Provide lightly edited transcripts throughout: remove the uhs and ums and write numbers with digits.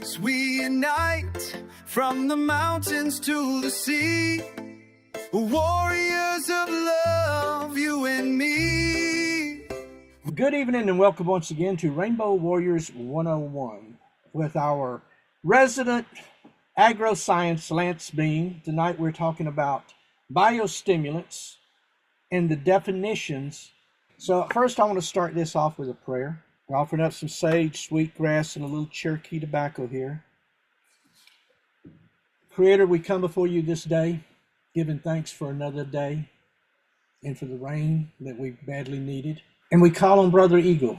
As we unite from the mountains to the sea, warriors of love, you and me. Good evening and welcome once again to Rainbow Warriors 101 with our resident Agro-Scientist Lance Beem. Tonight we're talking about biostimulants and the definitions. So first I want to start this off with a prayer. We're offering up some sage, sweetgrass, and a little Cherokee tobacco here. Creator, we come before you this day, giving thanks for another day and for the rain that we badly needed. And we call on Brother Eagle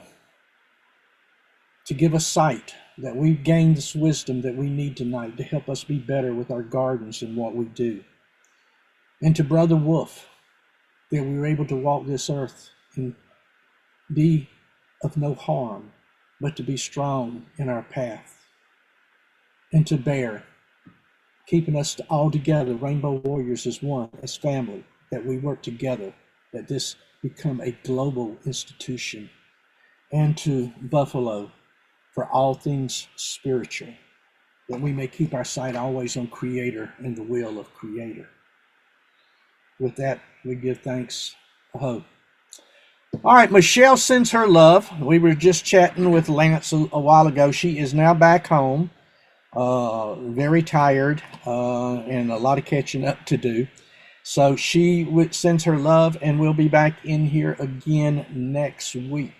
to give us sight, that we've gained this wisdom that we need tonight to help us be better with our gardens and what we do. And to Brother Wolf, that we were able to walk this earth and be of no harm, but to be strong in our path. And to Bear, keeping us all together, Rainbow Warriors as one, as family, that we work together, that this become a global institution. And to Buffalo, for all things spiritual, that we may keep our sight always on Creator and the will of Creator. With that, we give thanks. All right, Michelle sends her love. We were just chatting with Lance a while ago. She is now back home, very tired, and a lot of catching up to do. So she sends her love, and we'll be back in here again next week.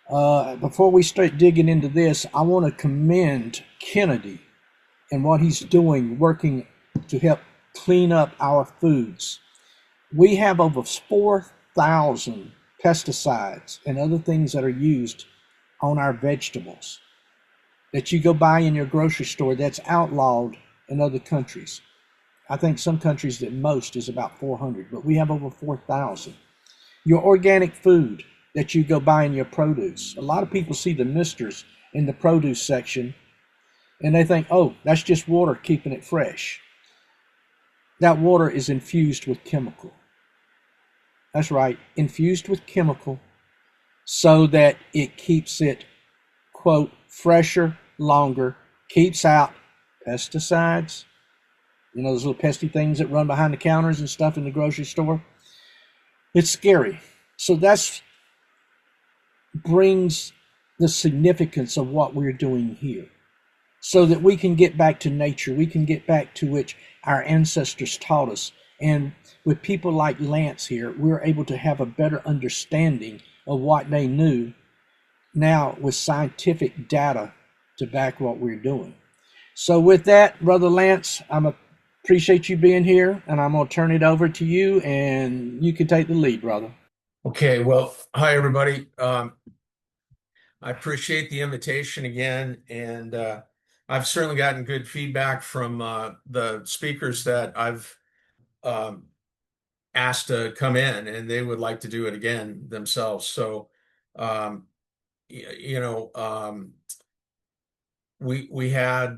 Before we start digging into this, I want to commend Kennedy and what he's doing, working to help clean up our foods. We have over 4,000 pesticides and other things that are used on our vegetables that you go buy in your grocery store that's outlawed in other countries. I think some countries that most is about 400, but we have over 4,000. Your organic food that you go buy in your produce. A lot of people see the misters in the produce section and they think, oh, that's just water keeping it fresh. That water is infused with chemical. That's right, infused with chemical so that it keeps it, quote, fresher, longer, keeps out pesticides. You know, those little pesky things that run behind the counters and stuff in the grocery store. It's scary. So that's brings the significance of what we're doing here so that we can get back to nature. We can get back to which our ancestors taught us. And with people like Lance here, we're able to have a better understanding of what they knew now with scientific data to back what we're doing. So with that, Brother Lance, I appreciate you being here, and I'm going to turn it over to you, and you can take the lead, brother. Okay, well, hi, everybody. I appreciate the invitation again, and I've certainly gotten good feedback from the speakers that I've asked to come in, and they would like to do it again themselves. So, we had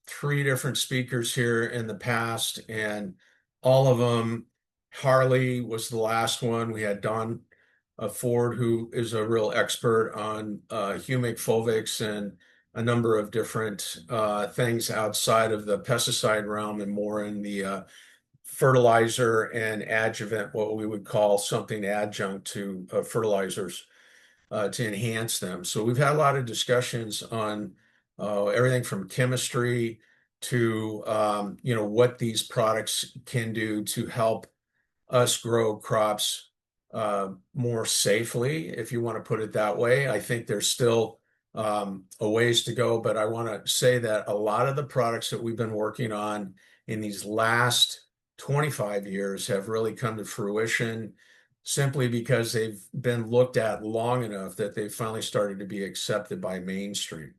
3 different speakers here in the past, and all of them, Harley was the last one. We had Don Ford, who is a real expert on humic fulvics and a number of different things outside of the pesticide realm and more in the fertilizer and adjuvant, what we would call something adjunct to fertilizers to enhance them. So we've had a lot of discussions on everything from chemistry to what these products can do to help us grow crops more safely, if you want to put it that way. I think there's still a ways to go, but I want to say that a lot of the products that we've been working on in these last 25 years have really come to fruition simply because they've been looked at long enough that they've finally started to be accepted by mainstream.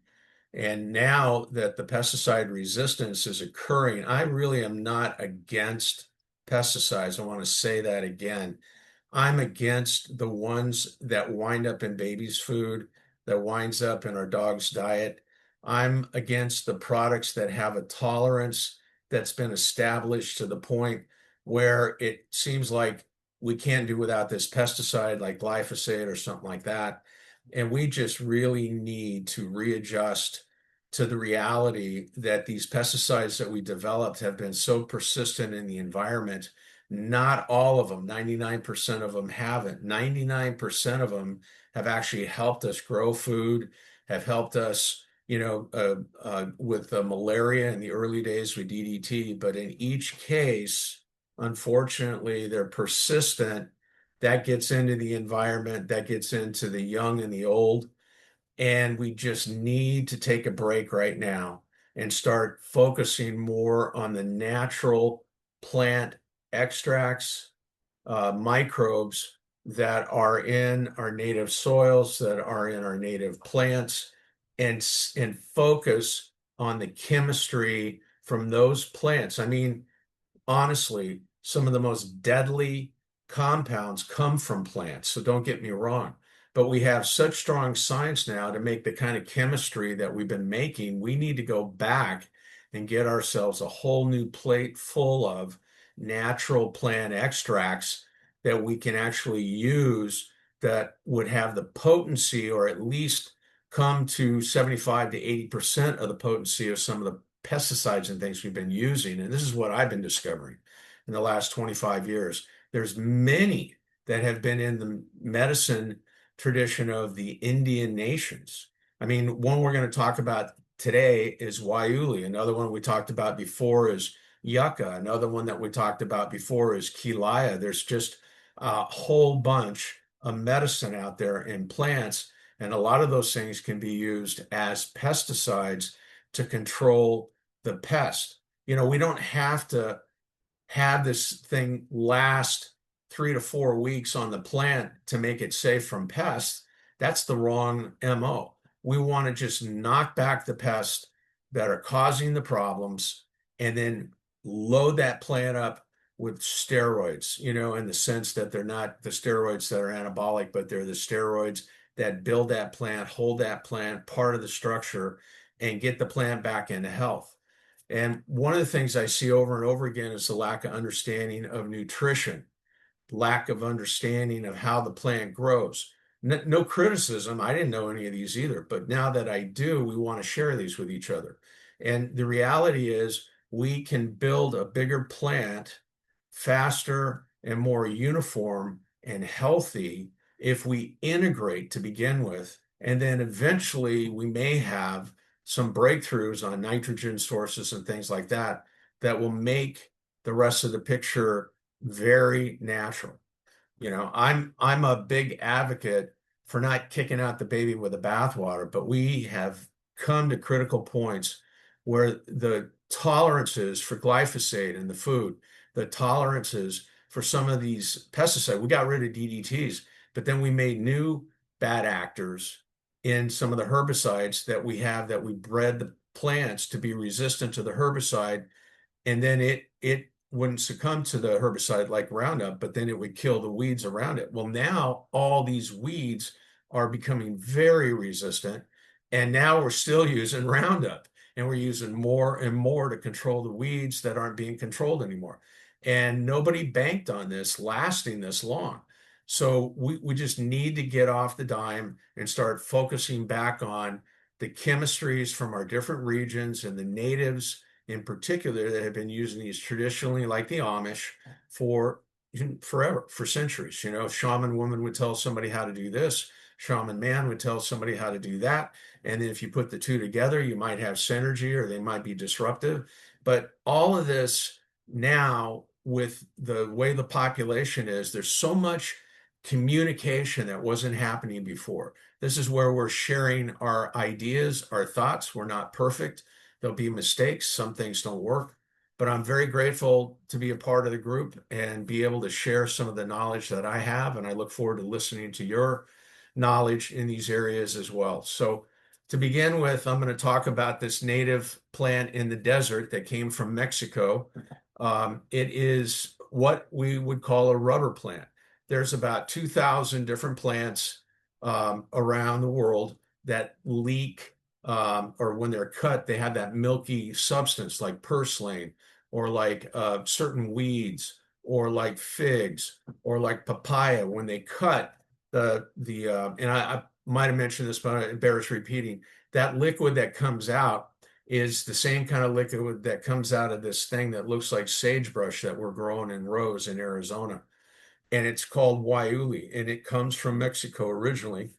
And now that the pesticide resistance is occurring, I really am not against pesticides. I want to say that again. I'm against the ones that wind up in babies' food, that winds up in our dog's diet. I'm against the products that have a tolerance that's been established to the point where it seems like we can't do without this pesticide like glyphosate or something like that. And we just really need to readjust to the reality that these pesticides that we developed have been so persistent in the environment. Not all of them, 99% of them haven't. 99% of them have actually helped us grow food, have helped us, with malaria in the early days with DDT. But in each case, unfortunately, they're persistent. That gets into the environment, that gets into the young and the old. And we just need to take a break right now and start focusing more on the natural plant extracts, microbes that are in our native soils, that are in our native plants, and focus on the chemistry from those plants. I mean, honestly, some of the most deadly compounds come from plants. So don't get me wrong. But we have such strong science now to make the kind of chemistry that we've been making. We need to go back and get ourselves a whole new plate full of natural plant extracts that we can actually use that would have the potency, or at least come to 75 to 80% of the potency of some of the pesticides and things we've been using. And this is what I've been discovering in the last 25 years. There's many that have been in the medicine tradition of the Indian nations. I mean, one we're going to talk about today is Waiuli. Another one we talked about before is yucca. Another one that we talked about before is kilaya. There's just a whole bunch of medicine out there in plants, and a lot of those things can be used as pesticides to control the pest. We don't have to have this thing last 3 to 4 weeks on the plant to make it safe from pests. That's the wrong MO. We want to just knock back the pests that are causing the problems and then load that plant up with steroids, in the sense that they're not the steroids that are anabolic, but they're the steroids that build that plant, hold that plant, part of the structure, and get the plant back into health. And one of the things I see over and over again is the lack of understanding of nutrition, lack of understanding of how the plant grows. No criticism. I didn't know any of these either, but now that I do, we want to share these with each other. And the reality is we can build a bigger plant faster and more uniform and healthy if we integrate to begin with. And then eventually we may have some breakthroughs on nitrogen sources and things like that that will make the rest of the picture very natural. I'm a big advocate for not kicking out the baby with the bathwater, but we have come to critical points where the tolerances for glyphosate in the food, the tolerances for some of these pesticides, we got rid of DDTs, but then we made new bad actors in some of the herbicides that we have, that we bred the plants to be resistant to the herbicide, and then it wouldn't succumb to the herbicide like Roundup, but then it would kill the weeds around it. Well, now all these weeds are becoming very resistant, and now we're still using Roundup, and we're using more and more to control the weeds that aren't being controlled anymore. And nobody banked on this lasting this long. So we just need to get off the dime and start focusing back on the chemistries from our different regions and the natives in particular that have been using these traditionally, like the Amish, for forever, for centuries. Shaman woman would tell somebody how to do this, shaman man would tell somebody how to do that. And then if you put the two together, you might have synergy, or they might be disruptive. But all of this now, with the way the population is, there's so much communication that wasn't happening before. This is where we're sharing our ideas, our thoughts. We're not perfect. There'll be mistakes. Some things don't work. But I'm very grateful to be a part of the group and be able to share some of the knowledge that I have. And I look forward to listening to your knowledge in these areas as well. So to begin with, I'm going to talk about this native plant in the desert that came from Mexico. It is what we would call a rubber plant. There's about 2,000 different plants around the world that leak, or when they're cut, they have that milky substance like purslane, or like certain weeds, or like figs, or like papaya. When they cut and might have mentioned this, but it bears repeating. That liquid that comes out is the same kind of liquid that comes out of this thing that looks like sagebrush that we're growing in rows in Arizona. And it's called Waiuli, and it comes from Mexico originally.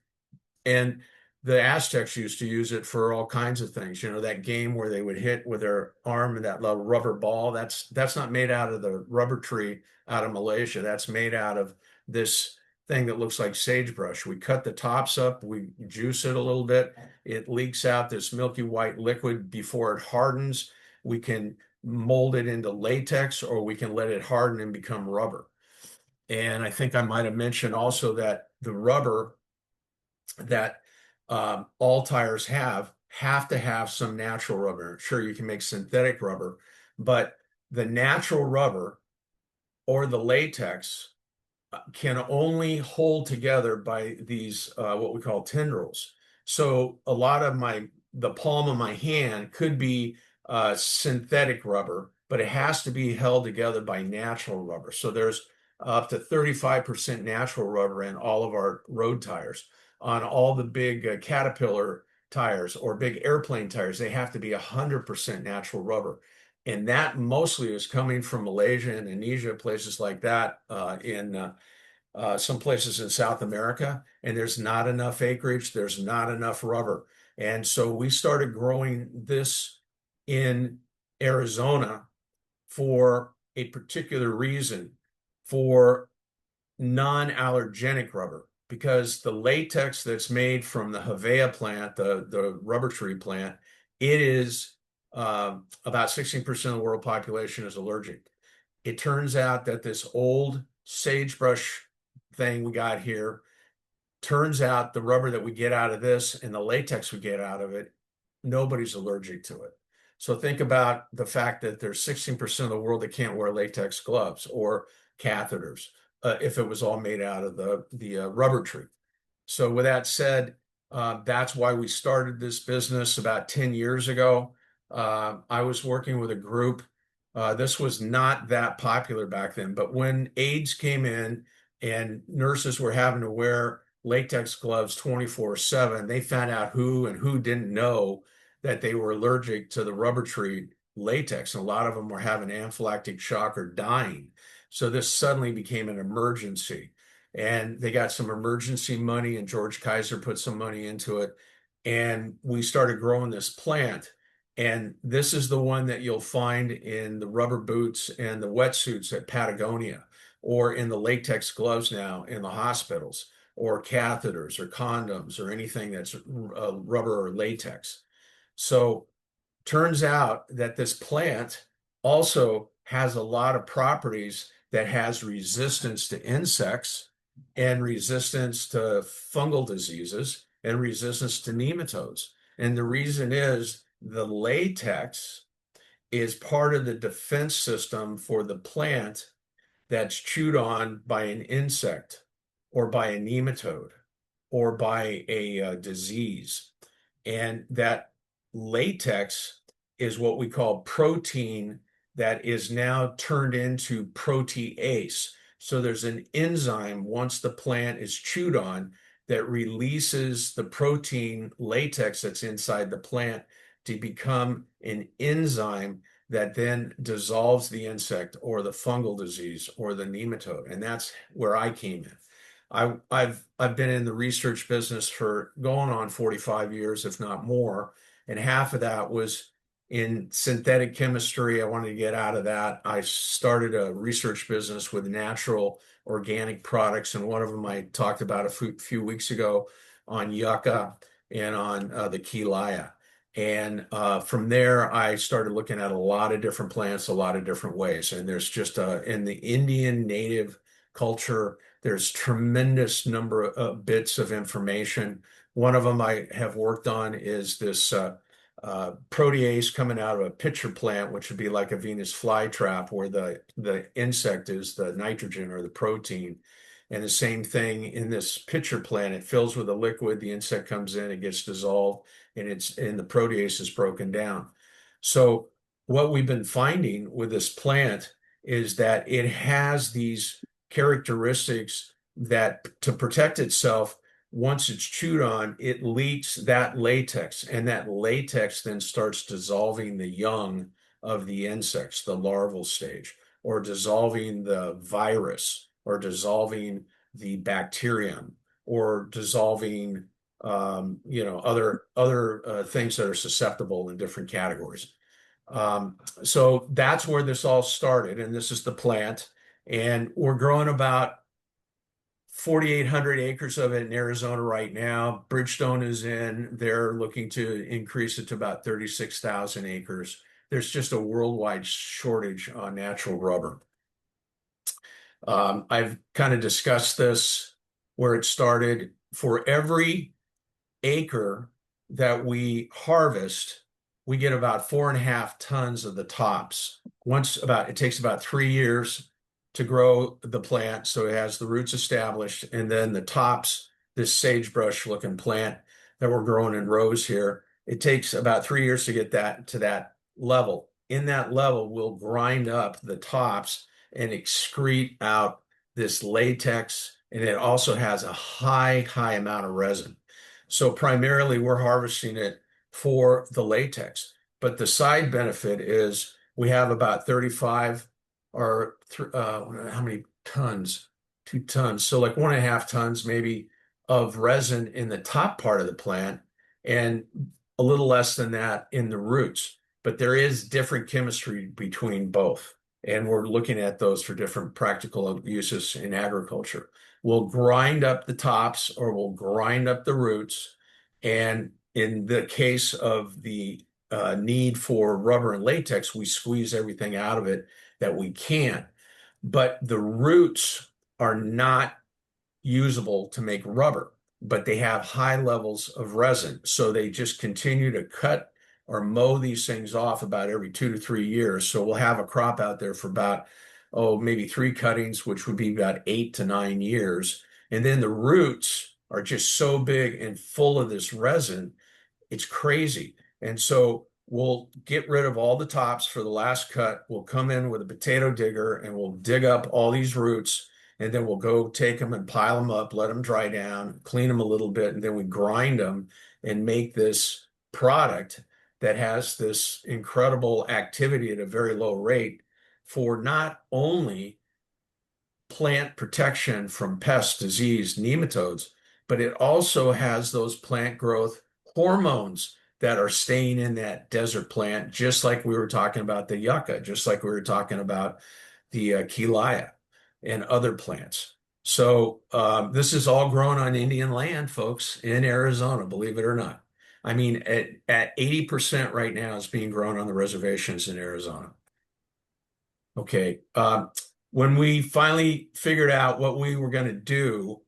And the Aztecs used to use it for all kinds of things. You know, that game where they would hit with their arm and that little rubber ball, that's not made out of the rubber tree out of Malaysia. That's made out of this thing that looks like sagebrush. We cut the tops up, we juice it a little bit. It leaks out this milky white liquid before it hardens. We can mold it into latex, or we can let it harden and become rubber. And I think I might have mentioned also that the rubber that all tires have to have some natural rubber. Sure, you can make synthetic rubber, but the natural rubber or the latex can only hold together by these what we call tendrils. So a lot of the palm of my hand could be synthetic rubber, but it has to be held together by natural rubber. So there's up to 35% natural rubber in all of our road tires. On all the big Caterpillar tires or big airplane tires, they have to be 100% natural rubber. And that mostly is coming from Malaysia, Indonesia, places like that, in some places in South America. And there's not enough acreage, there's not enough rubber. And so we started growing this in Arizona for a particular reason, for non-allergenic rubber, because the latex that's made from the Hevea plant, the rubber tree plant, it is about 16% of the world population is allergic. It turns out that this old sagebrush thing we got here, turns out the rubber that we get out of this and the latex we get out of it, nobody's allergic to it. So think about the fact that there's 16% of the world that can't wear latex gloves or catheters if it was all made out of the rubber tree. So with that said, that's why we started this business about 10 years ago. I was working with a group. This was not that popular back then, but when AIDS came in and nurses were having to wear latex gloves 24/7, they found out who and who didn't know that they were allergic to the rubber tree latex. And a lot of them were having anaphylactic shock or dying. So this suddenly became an emergency. And they got some emergency money, and George Kaiser put some money into it. And we started growing this plant. And this is the one that you'll find in the rubber boots and the wetsuits at Patagonia, or in the latex gloves now in the hospitals, or catheters or condoms or anything that's rubber or latex. So turns out that this plant also has a lot of properties that has resistance to insects and resistance to fungal diseases and resistance to nematodes. And the reason is the latex is part of the defense system for the plant that's chewed on by an insect or by a nematode or by a disease. And that latex is what we call protein that is now turned into protease. So there's an enzyme once the plant is chewed on that releases the protein latex that's inside the plant to become an enzyme that then dissolves the insect or the fungal disease or the nematode. And that's where I came in. I've been in the research business for going on 45 years, if not more, and half of that was in synthetic chemistry. I wanted to get out of that. I started a research business with natural organic products, and one of them I talked about a few weeks ago on yucca and on the key laya. And from there, I started looking at a lot of different plants, a lot of different ways. And there's just in the Indian native culture, there's tremendous number of bits of information. One of them I have worked on is this protease coming out of a pitcher plant, which would be like a Venus flytrap, where the insect is the nitrogen or the protein. And the same thing in this pitcher plant, it fills with a liquid, the insect comes in, it gets dissolved, and the protease is broken down. So what we've been finding with this plant is that it has these characteristics that to protect itself once it's chewed on, it leaks that latex, and that latex then starts dissolving the young of the insects, the larval stage, or dissolving the virus, or dissolving the bacterium, or dissolving other things that are susceptible in different categories. So that's where this all started, and this is the plant, and we're growing about 4,800 acres of it in Arizona right now. Bridgestone is in. They're looking to increase it to about 36,000 acres. There's just a worldwide shortage on natural rubber. I've kind of discussed this where it started. For every acre that we harvest, we get about 4.5 tons of the tops. It takes about 3 years to grow the plant, so it has the roots established, and then the tops, this sagebrush looking plant that we're growing in rows here, it takes about 3 years to get that to that level. In that level, we'll grind up the tops and excrete out this latex, and it also has a high amount of resin. So primarily we're harvesting it for the latex, but the side benefit is we have about 35 or how many tons? 2 tons. So like 1.5 tons maybe of resin in the top part of the plant, and a little less than that in the roots. But there is different chemistry between both. And we're looking at those for different practical uses in agriculture. We'll grind up the tops or we'll grind up the roots. And in the case of the need for rubber and latex, we squeeze everything out of it that we can. But the roots are not usable to make rubber, but they have high levels of resin. So they just continue to cut or mow these things off about every 2 to 3 years. So we'll have a crop out there for about, maybe 3 cuttings, which would be about 8 to 9 years. And then the roots are just so big and full of this resin, it's crazy. And so we'll get rid of all the tops for the last cut. We'll come in with a potato digger and we'll dig up all these roots, and then we'll go take them and pile them up, let them dry down, clean them a little bit, and then we grind them and make this product that has this incredible activity at a very low rate for not only plant protection from pests, disease, nematodes, but it also has those plant growth hormones that are staying in that desert plant, just like we were talking about the yucca, just like we were talking about the Keelia and other plants. So this is all grown on Indian land, folks, in Arizona, believe it or not. I mean, at 80% right now is being grown on the reservations in Arizona. Okay. When we finally figured out what we were going to do,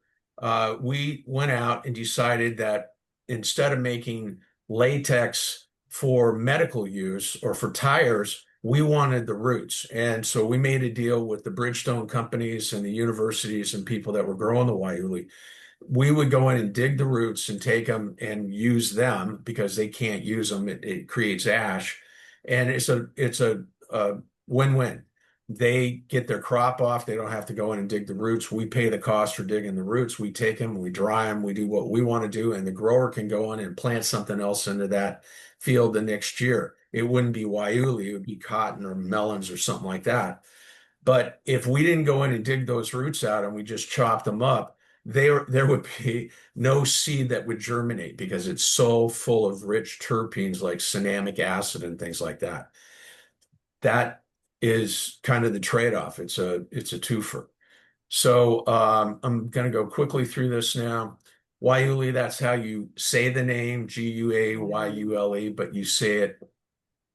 we went out and decided that instead of making latex for medical use or for tires, we wanted the roots. And so we made a deal with the Bridgestone companies and the universities and people that were growing the waiuli. We would go in and dig the roots and take them and use them because they can't use them. It creates ash. And it's a win-win. They get their crop off. They don't have to go in and dig the roots. We pay the cost for digging the roots. We take them, we dry them, we do what we want to do, and the grower can go in and plant something else into that field the next year. It wouldn't be waiuli, it would be cotton or melons or something like that. But if we didn't go in and dig those roots out and we just chopped them up, there would be no seed that would germinate because it's so full of rich terpenes like cinnamic acid and things like that. That is kind of the trade-off. It's a twofer. So I'm going to go quickly through this now. Waiuli, that's how you say the name, G-U-A-Y-U-L-E, but you say it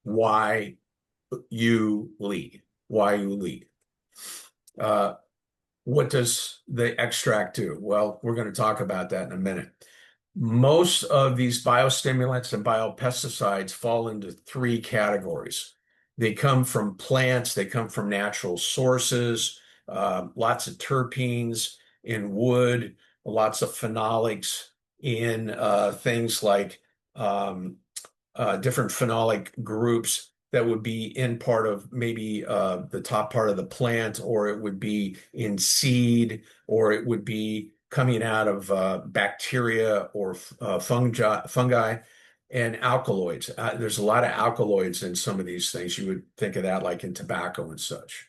Y-U-Li, Waiuli. What does the extract do? Well, we're going to talk about that in a minute. Most of these biostimulants and biopesticides fall into 3 categories. They come from plants, they come from natural sources, lots of terpenes in wood, lots of phenolics in things like different phenolic groups that would be in part of maybe the top part of the plant, or it would be in seed, or it would be coming out of bacteria or fungi and alkaloids. There's a lot of alkaloids in some of these things. You would think of that like in tobacco and such.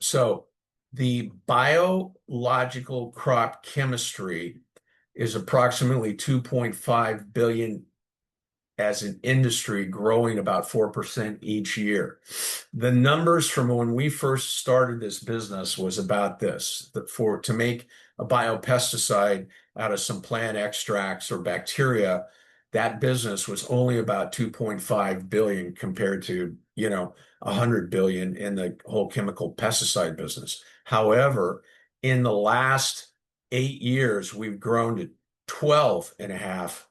So the biological crop chemistry is approximately 2.5 billion as an industry, growing about 4% each year. The numbers from when we first started this business was about this, that to make a biopesticide out of some plant extracts or bacteria, that business was only about 2.5 billion compared to, 100 billion in the whole chemical pesticide business. However, in the last 8 years, we've grown to 12.5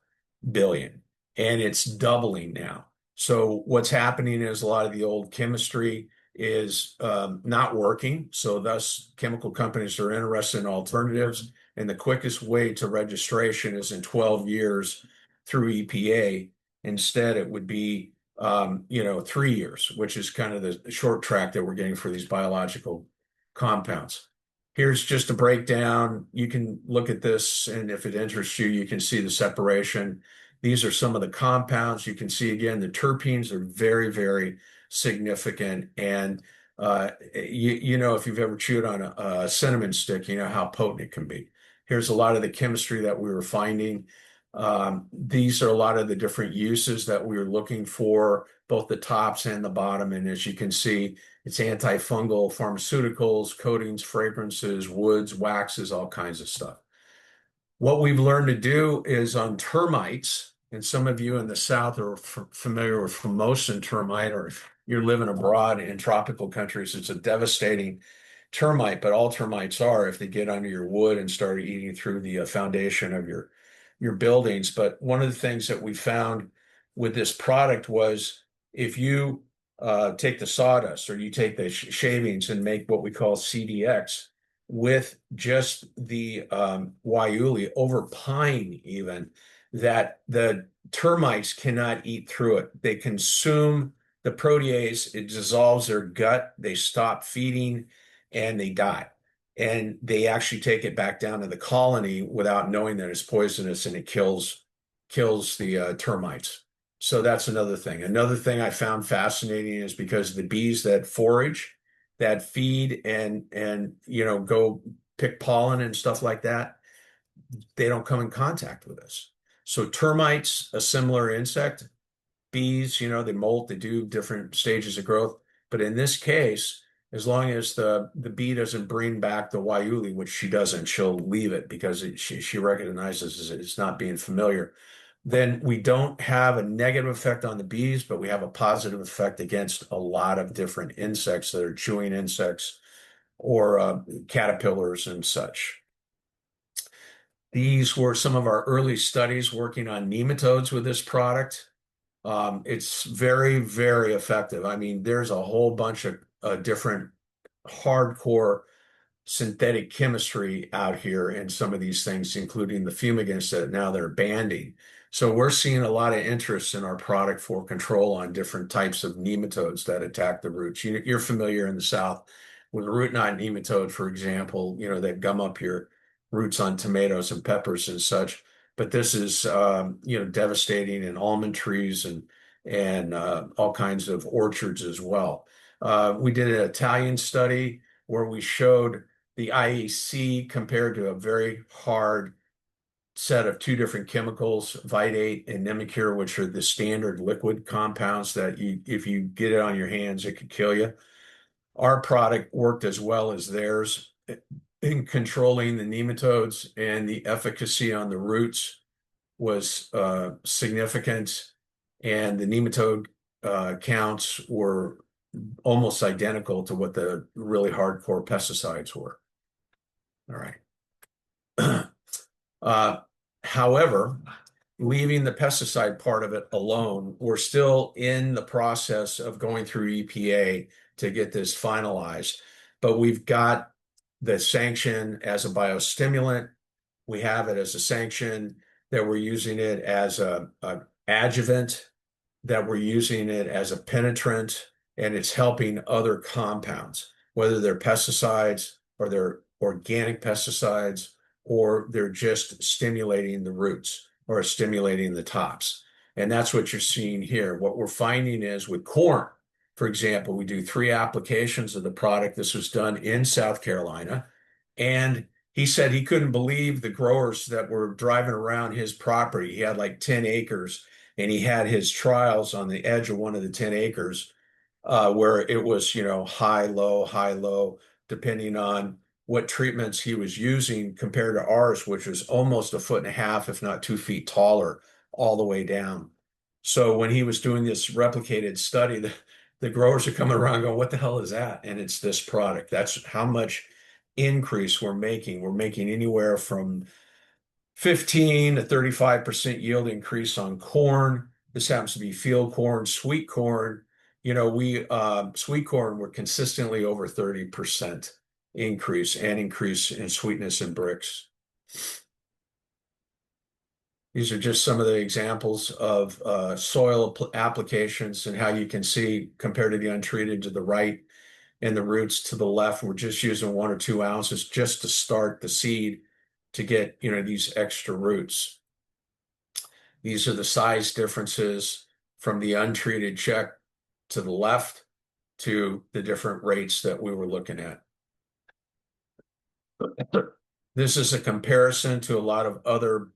billion, and it's doubling now. So what's happening is a lot of the old chemistry is not working. So thus, chemical companies are interested in alternatives. And the quickest way to registration is in 12 years through EPA. Instead, it would be 3 years, which is kind of the short track that we're getting for these biological compounds. Here's just a breakdown. You can look at this, and if it interests you, you can see the separation. These are some of the compounds. You can see again, the terpenes are very, very significant. And if you've ever chewed on a cinnamon stick, you know how potent it can be. Here's a lot of the chemistry that we were finding. These are a lot of the different uses that we were looking for, both the tops and the bottom. And as you can see, it's antifungal, pharmaceuticals, coatings, fragrances, woods, waxes, all kinds of stuff. What we've learned to do is on termites, and some of you in the South are familiar with Formosan termite, or if you're living abroad in tropical countries, it's a devastating termite, but all termites are if they get under your wood and start eating through the foundation of your buildings. But one of the things that we found with this product was if you take the sawdust or you take the shavings and make what we call CDX, with just the Waiuli over pine even, that the termites cannot eat through it. They consume the protease, it dissolves their gut, they stop feeding, and they die. And they actually take it back down to the colony without knowing that it's poisonous, and it kills the termites. So that's another thing. Another thing I found fascinating is because the bees that forage, that feed and go pick pollen and stuff like that, they don't come in contact with us. So termites, a similar insect, bees, they molt, they do different stages of growth. But in this case, as long as the bee doesn't bring back the Waiuli, which she doesn't, she'll leave it because she recognizes it's not being familiar, then we don't have a negative effect on the bees, but we have a positive effect against a lot of different insects that are chewing insects or caterpillars and such. These were some of our early studies working on nematodes with this product. It's very, very effective. I mean, there's a whole bunch of different hardcore synthetic chemistry out here in some of these things, including the fumigants that now they're banning. So we're seeing a lot of interest in our product for control on different types of nematodes that attack the roots. You're familiar in the South with a root knot nematode, for example, that gum up your roots on tomatoes and peppers and such. But this is, devastating in almond trees and all kinds of orchards as well. We did an Italian study where we showed the IEC compared to a very hard set of two different chemicals, Vitate and Nemicure, which are the standard liquid compounds that if you get it on your hands, it could kill you. Our product worked as well as theirs in controlling the nematodes, and the efficacy on the roots was significant, and the nematode counts were almost identical to what the really hardcore pesticides were. All right. However, leaving the pesticide part of it alone, we're still in the process of going through EPA to get this finalized. But we've got the sanction as a biostimulant. We have it as a sanction that we're using it as a adjuvant, that we're using it as a penetrant, and it's helping other compounds, whether they're pesticides or they're organic pesticides or they're just stimulating the roots or stimulating the tops. And that's what you're seeing here. What we're finding is with corn, for example, we do 3 applications of the product. This was done in South Carolina. And he said he couldn't believe the growers that were driving around his property. He had like 10 acres and he had his trials on the edge of one of the 10 acres where it was, high, low, depending on what treatments he was using compared to ours, which was almost 1.5 feet, if not 2 feet taller, all the way down. So when he was doing this replicated study, the growers are coming around going, what the hell is that? And it's this product. That's how much increase we're making. We're making anywhere from 15 to 35% yield increase on corn. This happens to be field corn, sweet corn. Sweet corn, we're consistently over 30% increase in sweetness in bricks. These are just some of the examples of soil applications and how you can see compared to the untreated to the right and the roots to the left. We're just using 1 or 2 ounces just to start the seed to get, these extra roots. These are the size differences from the untreated check to the left to the different rates that we were looking at. This is a comparison to a lot of other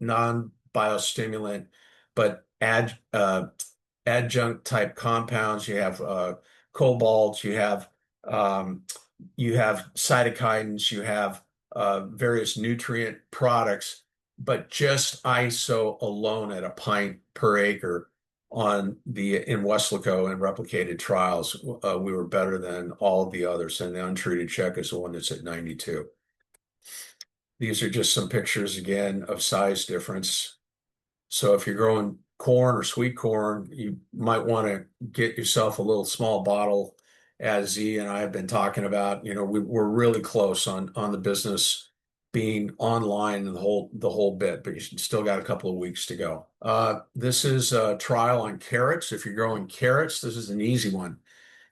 non-biostimulant, but adjunct type compounds. You have cobalt, you have cytokines, you have various nutrient products, but just ISO alone at a pint per acre in Weslaco and replicated trials, we were better than all of the others, and the untreated check is the one that's at 92. These are just some pictures again of size difference. So if you're growing corn or sweet corn, you might want to get yourself a little small bottle, as Z and I have been talking about. We're really close on the business being online and the whole bit, but you still got a couple of weeks to go. This is a trial on carrots. If you're growing carrots, this is an easy one.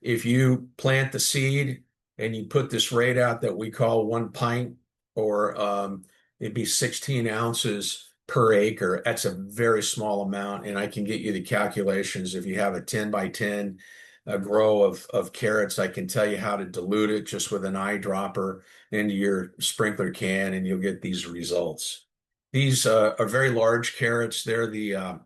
If you plant the seed and you put this rate out that we call 1 pint, or it'd be 16 ounces per acre, that's a very small amount, and I can get you the calculations. If you have a 10 by 10 grow of carrots, I can tell you how to dilute it just with an eyedropper into your sprinkler can, and you'll get these results. These are very large carrots. They're the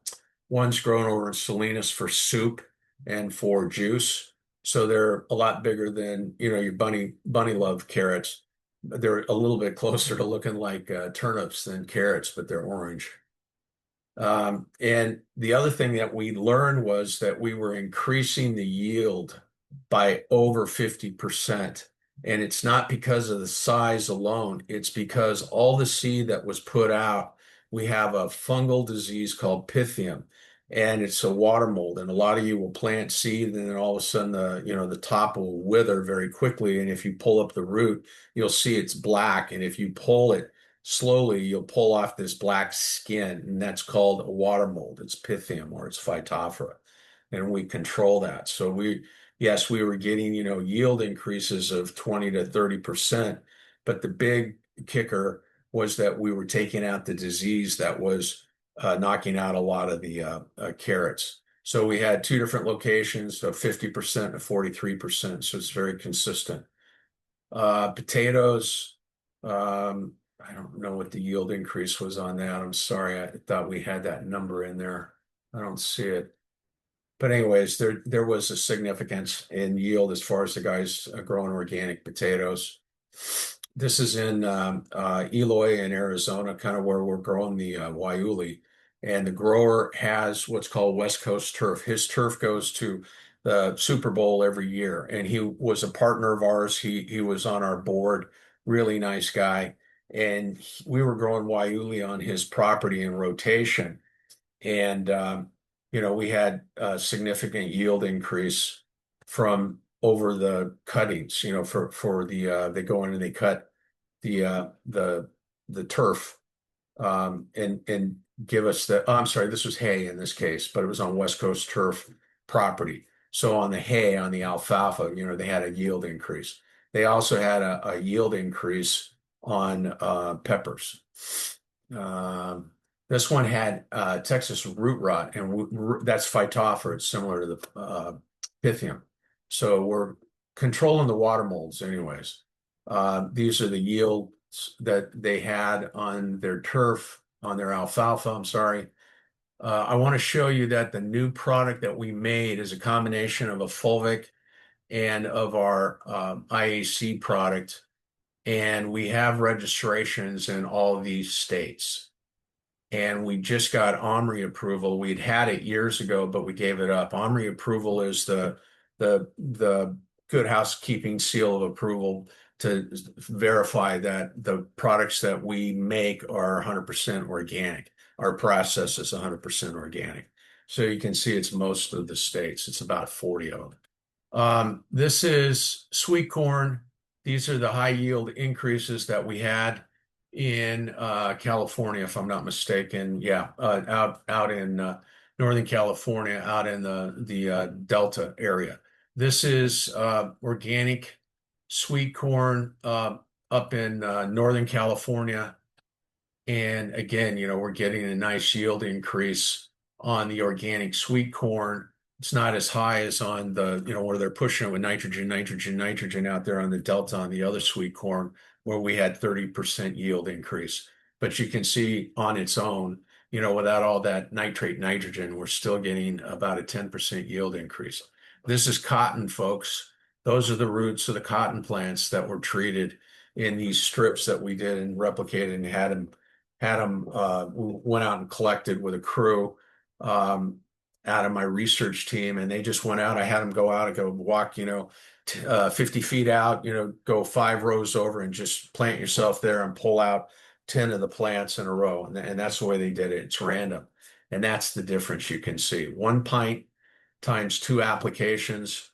ones grown over in Salinas for soup and for juice. So they're a lot bigger than, your bunny love carrots. They're a little bit closer to looking like turnips than carrots, but they're orange. And the other thing that we learned was that we were increasing the yield by over 50%. And it's not because of the size alone. It's because all the seed that was put out, we have a fungal disease called Pythium, and it's a water mold. And a lot of you will plant seed, and then all of a sudden the top will wither very quickly. And if you pull up the root, you'll see it's black. And if you pull it slowly, you'll pull off this black skin, and that's called a water mold. It's Pythium, or it's Phytophthora, and we control that. So we were getting, yield increases of 20 to 30%, but the big kicker was that we were taking out the disease that was knocking out a lot of the carrots. So we had 2 different locations of 50% and 43%. So it's very consistent. Potatoes, I don't know what the yield increase was on that. I'm sorry. I thought we had that number in there. I don't see it. But anyways, there was a significance in yield as far as the guys growing organic potatoes. This is in Eloy in Arizona, kind of where we're growing the Waiuli. And the grower has what's called West Coast turf. His turf goes to the Super Bowl every year. And he was a partner of ours. He was on our board, really nice guy. And we were growing Waiuli on his property in rotation. And we had a significant yield increase from over the cuttings, for the they go in and they cut the turf and give us I'm sorry, this was hay in this case, but it was on West Coast turf property. So on the hay, on the alfalfa, they had a yield increase. they also had a yield increase on peppers. This one had Texas root rot, and that's phytophthora. It's similar to the Pythium. So we're controlling the water molds anyways. These are the yields that they had on their turf, on their alfalfa, I'm sorry. I want to show you that the new product that we made is a combination of a fulvic and of our IAC product, and we have registrations in all of these states. And we just got OMRI approval. We'd had it years ago, but we gave it up. OMRI approval is the good housekeeping seal of approval to verify that the products that we make are 100% organic. Our process is 100% organic. So you can see it's most of the states. It's about 40 of them. This is sweet corn. These are the high yield increases that we had in California, if I'm not mistaken. Yeah, out in Northern California, out in the Delta area. This is organic sweet corn up in Northern California. And again, we're getting a nice yield increase on the organic sweet corn. It's not as high as on the, where they're pushing it with nitrogen out there on the Delta on the other sweet corn, where we had 30% yield increase. But you can see on its own, without all that nitrate nitrogen, we're still getting about a 10% yield increase. This is cotton, folks. Those are the roots of the cotton plants that were treated in these strips that we did and replicated and had them went out and collected with a crew out of my research team, and they just went out. I had them go out and go walk, 50 feet out, go 5 rows over and just plant yourself there and pull out 10 of the plants in a row. And that's the way they did it. It's random. And that's the difference you can see. 1 pint times 2 applications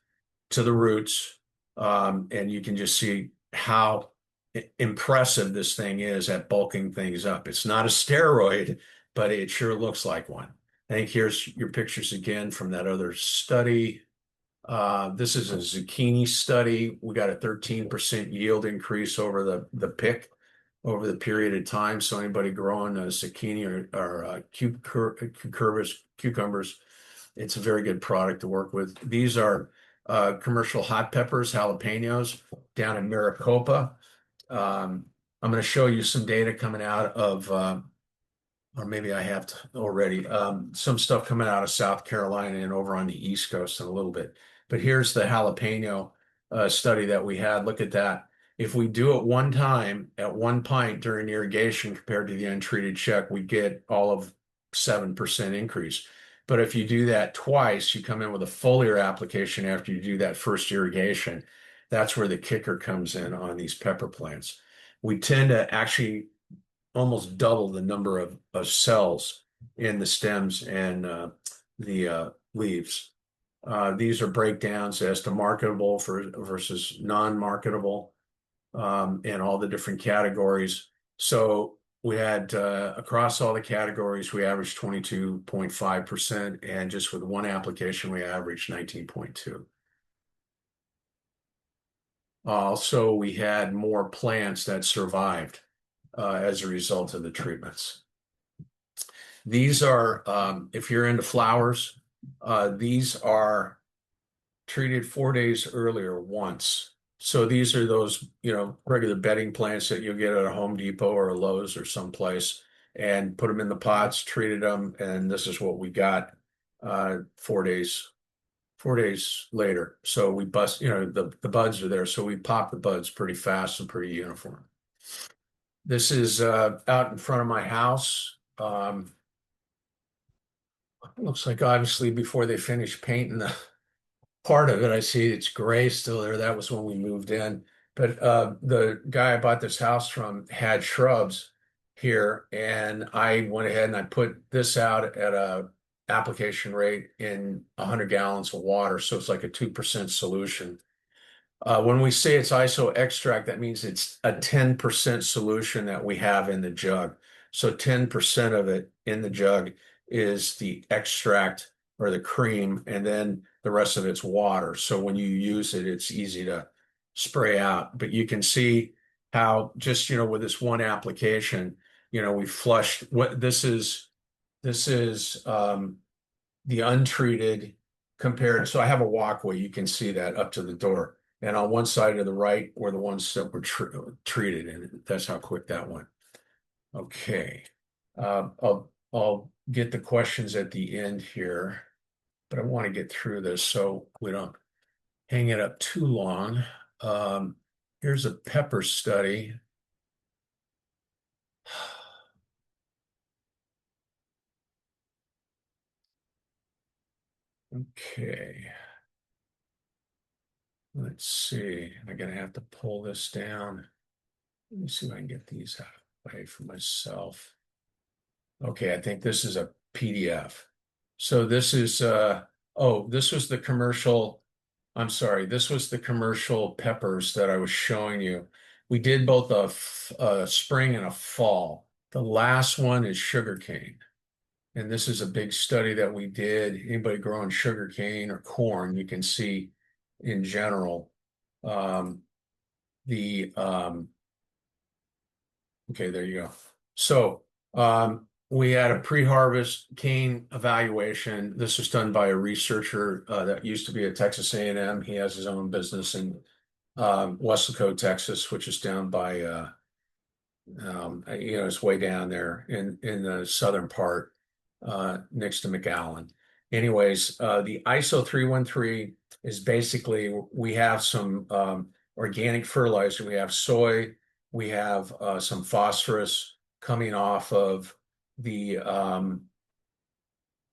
to the roots. And you can just see how impressive this thing is at bulking things up. It's not a steroid, but it sure looks like one. I think here's your pictures again from that other study. This is a zucchini study. We got a 13% yield increase over the pick over the period of time. So anybody growing a zucchini or cucumbers, it's a very good product to work with. These are commercial hot peppers, jalapenos, down in Maricopa. I'm going to show you some data coming out of, or maybe I have already, some stuff coming out of South Carolina and over on the East Coast in a little bit. But here's the jalapeno study that we had. Look at that. If we do it 1 time at 1 pint during irrigation compared to the untreated check, we get all of 7% increase. But if you do that twice, you come in with a foliar application after you do that first irrigation. That's where the kicker comes in on these pepper plants. We tend to actually almost double the number of cells in the stems and the leaves. These are breakdowns as to marketable versus non-marketable and all the different categories. So we had across all the categories, we averaged 22.5%, and just with 1 application, we averaged 19.2. Also, we had more plants that survived as a result of the treatments. These are, if you're into flowers, these are treated 4 days earlier once. So these are those, regular bedding plants that you'll get at a Home Depot or a Lowe's or someplace, and put them in the pots, treated them, and this is what we got 4 days. 4 days later. So we bust, the buds are there. So we pop the buds pretty fast and pretty uniform. This is out in front of my house. Looks like obviously before they finished painting the part of it, I see it's gray still there. That was when we moved in. But the guy I bought this house from had shrubs here, and I went ahead and I put this out at a application rate in 100 gallons of water. So it's like a 2% solution. When we say it's iso extract, that means it's a 10% solution that we have in the jug. So 10% of it in the jug is the extract or the cream, and then the rest of it's water. So when you use it, it's easy to spray out. But you can see how just, with this one application, we flushed what this is the untreated compared. So I have a walkway. You can see that up to the door. And on one side to the right were the ones that were treated, and that's how quick that went. Okay. I'll get the questions at the end here, but I want to get through this so we don't hang it up too long. Here's a pepper study. Okay. Let's see. I'm gonna have to pull this down. Let me see if I can get these out of the way for myself. Okay, I think this is a PDF. So this is this was the commercial. I'm sorry, this was the commercial peppers that I was showing you. We did both a spring and a fall. The last one is sugarcane. And this is a big study that we did. Anybody growing sugarcane or corn, you can see in general the okay, there you go. So we had a pre-harvest cane evaluation. This was done by a researcher that used to be at Texas A&M. He has his own business in Weslaco, Texas, which is down by it's way down there in the southern part next to McAllen. Anyways, the ISO 313 is basically we have some organic fertilizer. We have soy. We have some phosphorus coming off of the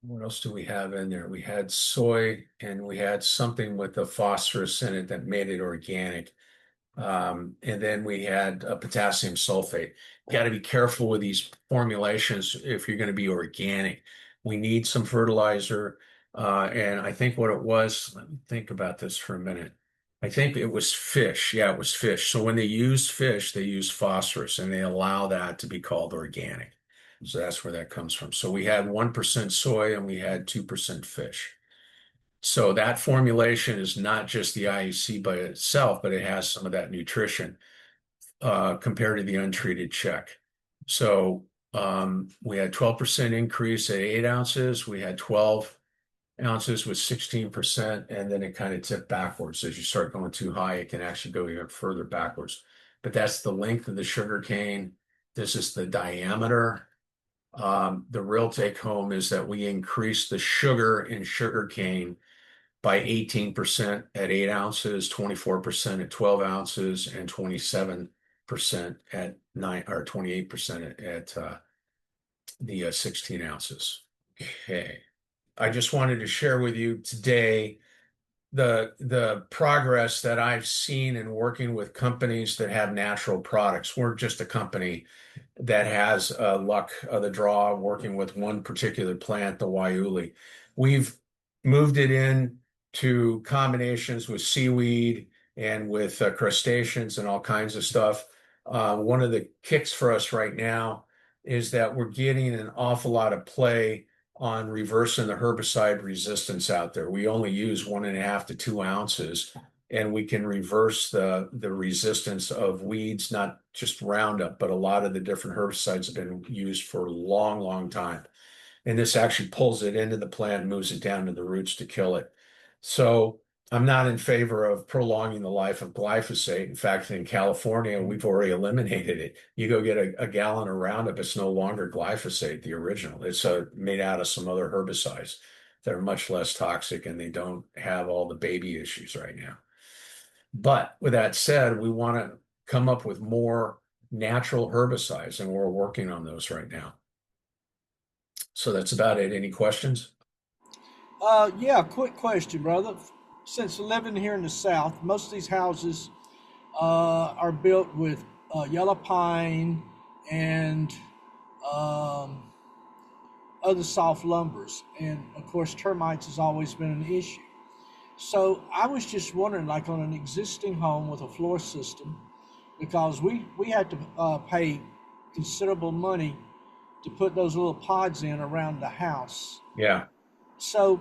what else do we have in there? We had soy and we had something with the phosphorus in it that made it organic. And then we had potassium sulfate. You got to be careful with these formulations if you're going to be organic. We need some fertilizer. And I think what it was, let me think about this for a minute. I think it was fish. Yeah, it was fish. So when they use fish, they use phosphorus and they allow that to be called organic. So that's where that comes from. So we had 1% soy and we had 2% fish. So that formulation is not just the IEC by itself, but it has some of that nutrition compared to the untreated check. So we had 12% increase at 8 ounces. We had 12 ounces with 16%, and then it kind of tipped backwards. As you start going too high, it can actually go even further backwards. But that's the length of the sugar cane. This is the diameter. The real take home is that we increased the sugar in sugar cane by 18% at 8 ounces, 24% at 12 ounces, and 27% at 9 or 28% at the 16 ounces. Okay. I just wanted to share with you today the progress that I've seen in working with companies that have natural products. We're just a company that has luck of the draw working with one particular plant, the Waiuli. We've moved it in to combinations with seaweed and with crustaceans and all kinds of stuff. One of the kicks for us right now is that we're getting an awful lot of play on reversing the herbicide resistance out there. We only use 1.5 to 2 ounces, and we can reverse the resistance of weeds, not just Roundup, but a lot of the different herbicides have been used for a long, long time. And this actually pulls it into the plant, moves it down to the roots to kill it. So I'm not in favor of prolonging the life of glyphosate. In fact, in California, we've already eliminated it. You go get a gallon of Roundup, it's no longer glyphosate, the original. It's made out of some other herbicides that are much less toxic and they don't have all the baby issues right now. But with that said, we want to come up with more natural herbicides, and we're working on those right now. So that's about it. Any questions? Yeah, quick question, brother. Since living here in the South, most of these houses are built with yellow pine and um, other soft lumbers. And of course, termites has always been an issue. So I was just wondering, like on an existing home with a floor system, because we had to pay considerable money to put those little pods in around the house. Yeah. So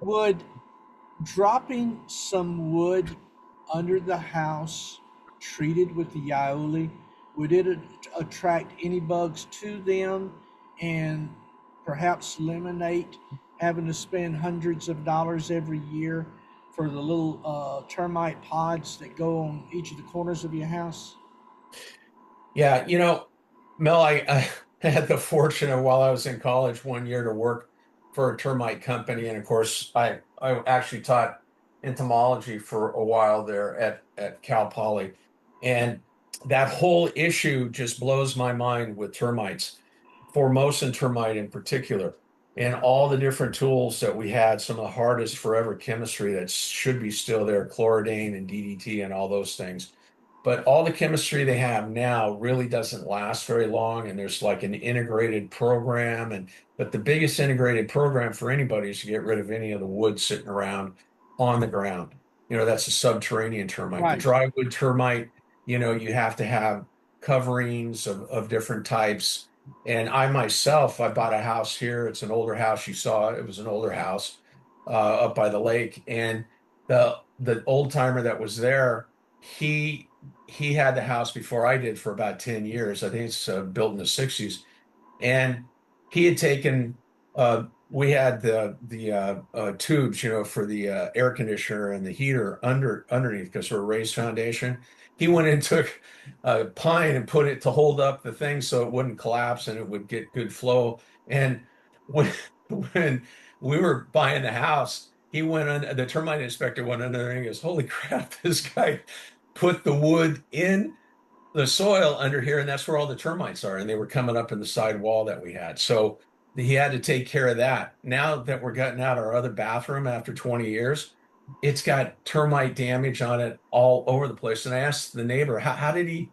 would dropping some wood under the house treated with the Yauli? Would it attract any bugs to them and perhaps eliminate having to spend hundreds of dollars every year for the little termite pods that go on each of the corners of your house? Yeah, Mel, I had the fortune of while I was in college 1 year to work for a termite company, and of course, I actually taught entomology for a while there at Cal Poly, and that whole issue just blows my mind with termites, Formosan termite in particular, and all the different tools that we had, some of the hardest forever chemistry that should be still there, chloridane and DDT and all those things. But all the chemistry they have now really doesn't last very long, and there's like an integrated program. But the biggest integrated program for anybody is to get rid of any of the wood sitting around on the ground. That's a subterranean termite. The Right. dry wood termite, you have to have coverings of different types. And I myself, I bought a house here. It's an older house. You saw it. It was an older house up by the lake. And the old timer that was there, he had the house before I did for about 10 years. I think it's built in the 60s. And he had taken, we had the tubes, for the air conditioner and the heater underneath because we're a raised foundation. He went and took pine and put it to hold up the thing so it wouldn't collapse and it would get good flow. And when when we were buying the house, he went on, the termite inspector went under there and he goes, "Holy crap, this guy put the wood in the soil under here, and that's where all the termites are." And they were coming up in the side wall that we had. So he had to take care of that. Now that we're gutting out our other bathroom after 20 years, it's got termite damage on it all over the place. And I asked the neighbor, how did he,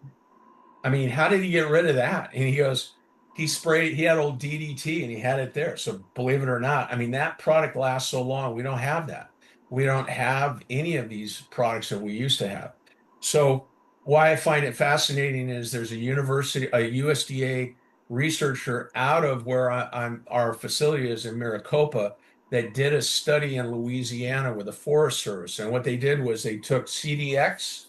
I mean, how did he get rid of that? And he goes, he had old DDT and he had it there. So believe it or not, I mean, that product lasts so long. We don't have that. We don't have any of these products that we used to have. So why I find it fascinating is there's a USDA researcher out of where our facility is in Maricopa that did a study in Louisiana with the Forest Service. And what they did was they took CDX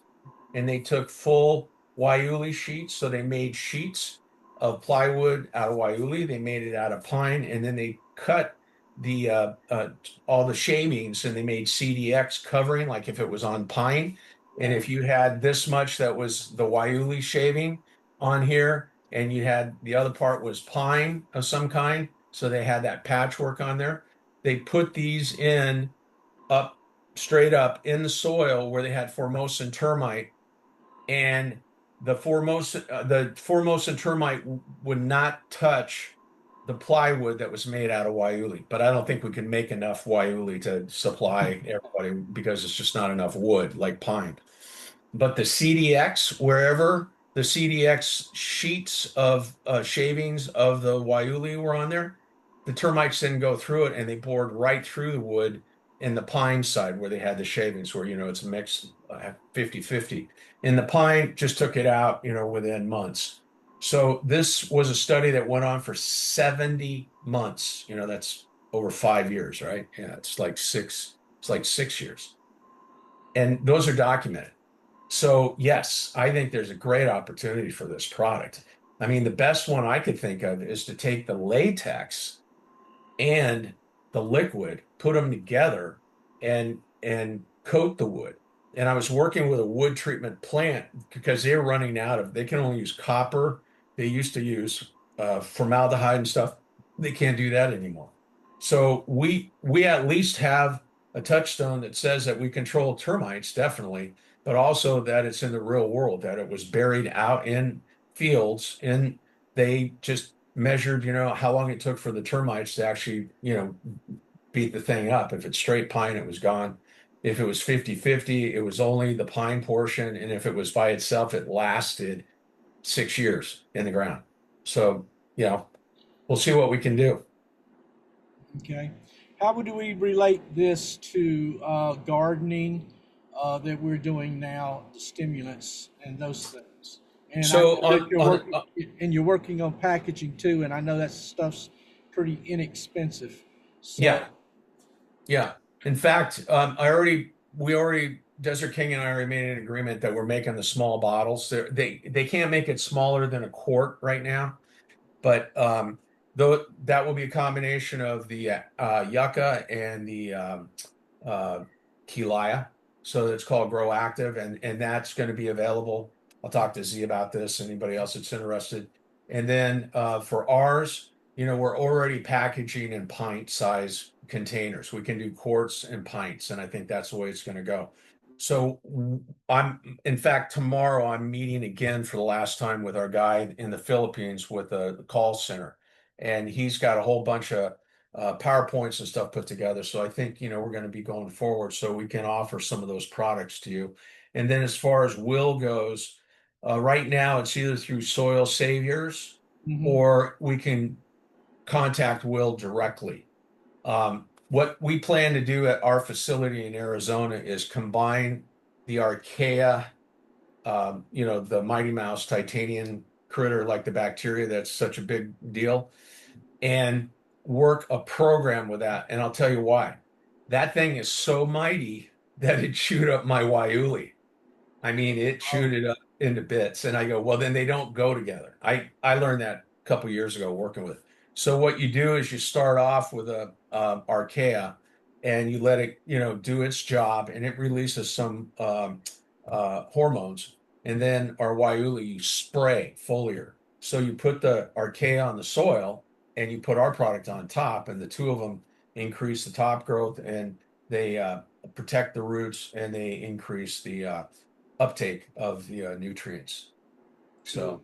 and they took full Waiuli sheets. So they made sheets of plywood out of Waiuli. They made it out of pine, and then they cut the all the shavings and they made CDX covering, like if it was on pine. And if you had this much that was the Waiuli shaving on here, and you had the other part was pine of some kind, so they had that patchwork on there. They put these in up straight up in the soil where they had Formosan termite, and the Formosan termite would not touch the plywood that was made out of Waiuli. But I don't think we can make enough Waiuli to supply everybody because it's just not enough wood like pine. But the CDX, wherever the CDX sheets of shavings of the Waiuli were on there, the termites didn't go through it and they bored right through the wood in the pine side where they had the shavings, where, it's mixed 50-50. And the pine just took it out, within months. So this was a study that went on for 70 months. That's over 5 years, right? Yeah, it's like 6 years. And those are documented. So yes, I think there's a great opportunity for this product. I mean, the best one I could think of is to take the latex and the liquid, put them together and coat the wood. And I was working with a wood treatment plant because they can only use copper. They used to use formaldehyde and stuff. They can't do that anymore. So we at least have a touchstone that says that we control termites, definitely, but also that it's in the real world, that it was buried out in fields, and they just measured, how long it took for the termites to actually, beat the thing up. If it's straight pine, it was gone. If it was 50-50, it was only the pine portion. And if it was by itself, it lasted 6 years in the ground. So, we'll see what we can do. Okay. How would we relate this to gardening that we're doing now, the stimulants and those things? And I So know that you're working on packaging too, and I know that stuff's pretty inexpensive. So yeah. Yeah. In fact, we already Desert King and I remain in agreement that we're making the small bottles. They can't make it smaller than a quart right now, but though that will be a combination of the yucca and the uh, Kilaya. So it's called Grow Active, and that's going to be available. I'll talk to Z about this. Anybody else that's interested. And then for ours, we're already packaging in pint size containers. We can do quarts and pints, and I think that's the way it's going to go. So in fact, tomorrow I'm meeting again for the last time with our guy in the Philippines with a call center, and he's got a whole bunch of PowerPoints and stuff put together. So I think, we're going to be going forward so we can offer some of those products to you. And then as far as will goes, right now it's either through Soil Saviors Mm-hmm. or we can contact Will directly. What we plan to do at our facility in Arizona is combine the archaea, the Mighty Mouse titanium critter, like the bacteria that's such a big deal, and work a program with that. And I'll tell you why. That thing is so mighty that it chewed up my Waiuli. I mean, it chewed it up into bits. And I go, well, then they don't go together. I learned that a couple years ago working with it. So what you do is you start off with a archaea and you let it, do its job, and it releases some hormones. And then our Waiuli, you spray foliar. So you put the archaea on the soil and you put our product on top, and the two of them increase the top growth, and they protect the roots, and they increase the uptake of the nutrients. Good.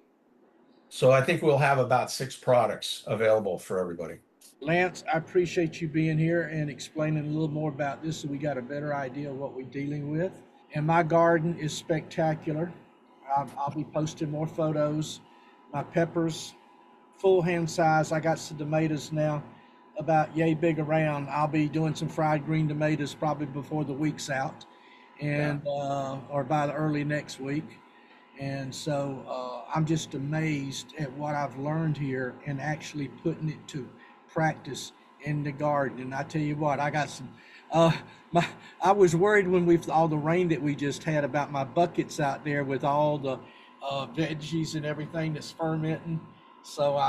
So I think we'll have about 6 products available for everybody. Lance, I appreciate you being here and explaining a little more about this so we got a better idea of what we're dealing with. And my garden is spectacular. I'll be posting more photos. My peppers, full hand size. I got some tomatoes now about yay big around. I'll be doing some fried green tomatoes probably before the week's out, Yeah. and or by the early next week. And so I'm just amazed at what I've learned here and actually putting it to practice in the garden. And I tell you what, I got some. Uh, my, I was worried when we all the rain that we just had about my buckets out there with all the veggies and everything that's fermenting. So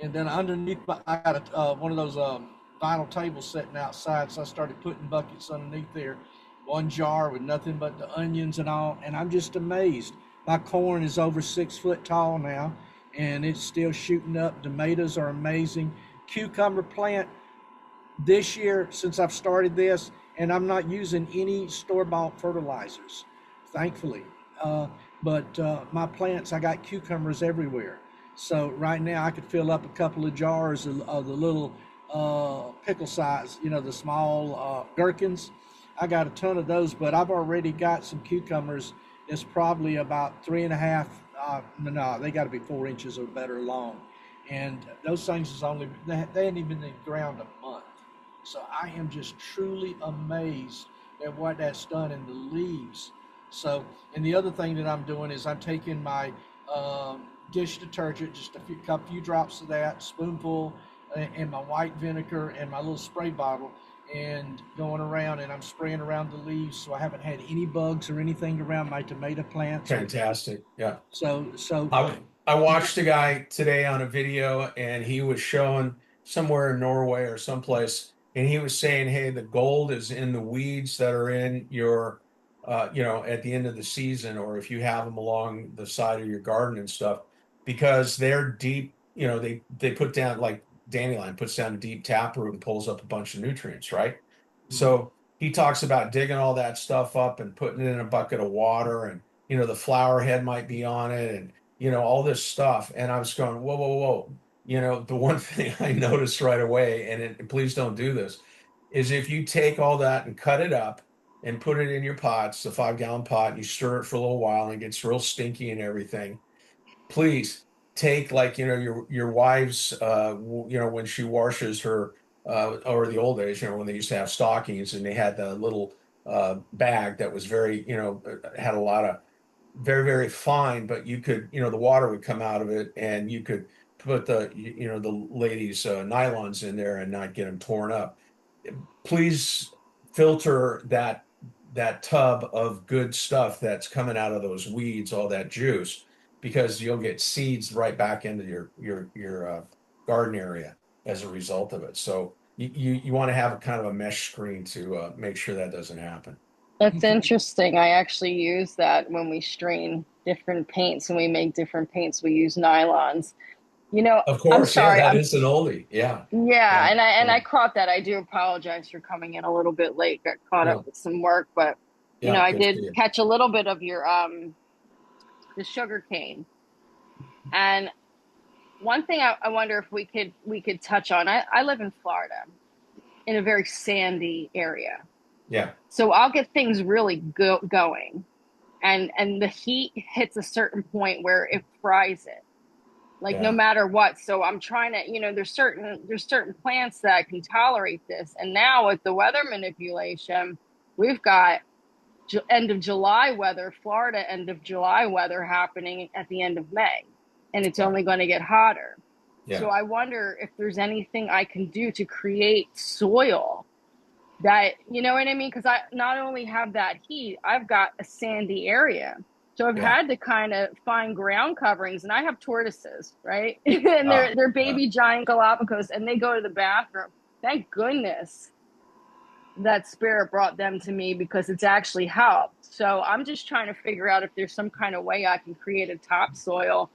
and then underneath, I got one of those vinyl tables sitting outside. So I started putting buckets underneath there, one jar with nothing but the onions and all. And I'm just amazed. My corn is over 6 foot tall now, and it's still shooting up. Tomatoes are amazing. Cucumber plant this year since I've started this, and I'm not using any store-bought fertilizers, thankfully. Uh, but my plants, I got cucumbers everywhere. So right now I could fill up a couple of jars of the little pickle size, the small gherkins. I got a ton of those, but I've already got some cucumbers. It's probably about 3.5. No, they got to be 4 inches or better long, and those things is only they hadn't even been in the ground a month. So I am just truly amazed at what that's done in the leaves. So, and the other thing that I'm doing is I'm taking my dish detergent, just few drops of that, spoonful, and my white vinegar and my little spray bottle, and going around and I'm spraying around the leaves, so I haven't had any bugs or anything around my tomato plants. Or Fantastic. Yeah. so I watched a guy today on a video, and he was showing somewhere in Norway or someplace, and he was saying, hey, the gold is in the weeds that are in your at the end of the season, or if you have them along the side of your garden and stuff, because they're deep. They put down, like dandelion puts down a deep taproot and pulls up a bunch of nutrients, right? So he talks about digging all that stuff up and putting it in a bucket of water, and the flower head might be on it, and all this stuff. And I was going, whoa, whoa, whoa. The one thing I noticed right away, and please don't do this, is if you take all that and cut it up and put it in your pots, the 5-gallon pot, and you stir it for a little while and it gets real stinky and everything, please take, like, your wife's, when she washes her, or the old days, when they used to have stockings and they had the little bag that was very, had a lot of very, very fine, but you could, the water would come out of it, and you could put the ladies' nylons in there and not get them torn up. Please filter that that tub of good stuff that's coming out of those weeds, all that juice, because you'll get seeds right back into your garden area as a result of it. So you want to have a kind of a mesh screen to make sure that doesn't happen. That's Okay. interesting. I actually use that when we strain different paints and we make different paints. We use nylons. You know, Of I'm course, yeah, sorry. that is an oldie. Yeah, Yeah, yeah, and I yeah, caught that. I do apologize for coming in a little bit late. Got caught up yeah, with some work, but yeah. I Good for did you. catch a little bit of your the sugar cane. And one thing I wonder if we could touch on. I live in Florida in a very sandy area. Yeah, So I'll get things really going, and the heat hits a certain point where it fries it, like no yeah, matter what. So I'm trying to, there's certain plants that can tolerate this. And now with the weather manipulation, we've got end of July weather, Florida end of July weather happening at the end of May, and it's yeah, only going to get hotter. So yeah. I wonder if there's anything I can do to create soil that, you know what I mean? Because I not only have that heat, I've got a sandy area. So I've Yeah. had to kind of find ground coverings, and I have tortoises, right? And Ah, they're yeah. baby giant Galapagos, and they go to the bathroom. Thank goodness that spirit brought them to me, because it's actually helped. So I'm just trying to figure out if there's some kind of way I can create a topsoil